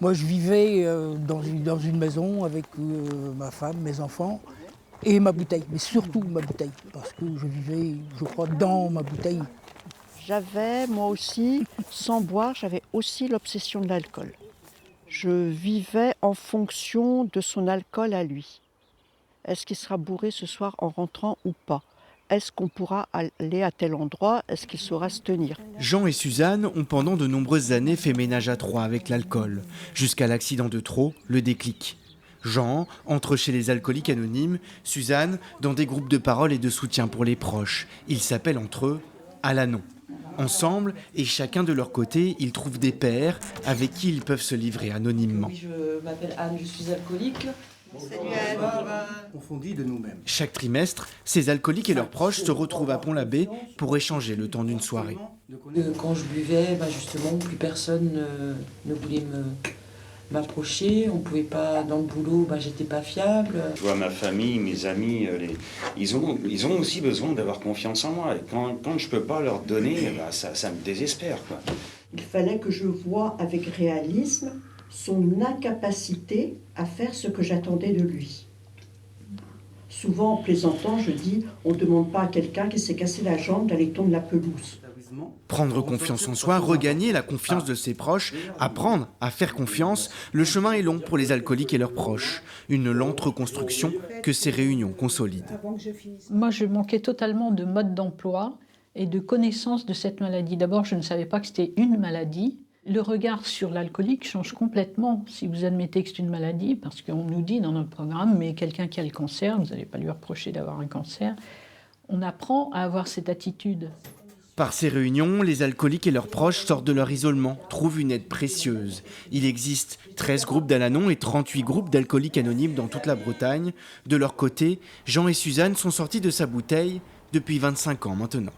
Moi, je vivais dans une maison avec ma femme, mes enfants et ma bouteille, mais surtout ma bouteille, parce que je vivais, je crois, dans ma bouteille. J'avais, moi aussi, sans boire, j'avais aussi l'obsession de l'alcool. Je vivais en fonction de son alcool à lui. Est-ce qu'il sera bourré ce soir en rentrant ou pas? Est-ce qu'on pourra aller à tel endroit? Est-ce qu'il saura se tenir? Jean et Suzanne ont pendant de nombreuses années fait ménage à trois avec l'alcool, jusqu'à l'accident de trop, le déclic. Jean entre chez les alcooliques anonymes, Suzanne dans des groupes de parole et de soutien pour les proches. Ils s'appellent entre eux Al-Anon. Ensemble, et chacun de leur côté, ils trouvent des pairs avec qui ils peuvent se livrer anonymement. Oui, je m'appelle Anne, je suis alcoolique. Salut Anne. On fondit de nous-mêmes. Chaque trimestre, ces alcooliques et leurs proches se retrouvent à Pont-l'Abbé pour échanger le temps d'une soirée. Quand je buvais, justement, plus personne ne voulait m'approcher. On pouvait pas, dans le boulot, j'étais pas fiable. Je vois ma famille, mes amis, ils ont aussi besoin d'avoir confiance en moi. Et quand je peux pas leur donner, ça me désespère, quoi. Il fallait que je voie avec réalisme son incapacité à faire ce que j'attendais de lui. Souvent, en plaisantant, je dis « on ne demande pas à quelqu'un qui s'est cassé la jambe d'aller tondre la pelouse ». Prendre confiance en soi, regagner la confiance de ses proches, apprendre à faire confiance, le chemin est long pour les alcooliques et leurs proches. Une lente reconstruction que ces réunions consolident. Moi, je manquais totalement de mode d'emploi et de connaissance de cette maladie. D'abord, je ne savais pas que c'était une maladie. Le regard sur l'alcoolique change complètement si vous admettez que c'est une maladie, parce qu'on nous dit dans notre programme, mais quelqu'un qui a le cancer, vous n'allez pas lui reprocher d'avoir un cancer. On apprend à avoir cette attitude. Par ces réunions, les alcooliques et leurs proches sortent de leur isolement, trouvent une aide précieuse. Il existe 13 groupes d'Al-Anon et 38 groupes d'alcooliques anonymes dans toute la Bretagne. De leur côté, Jean et Suzanne sont sortis de sa bouteille depuis 25 ans maintenant.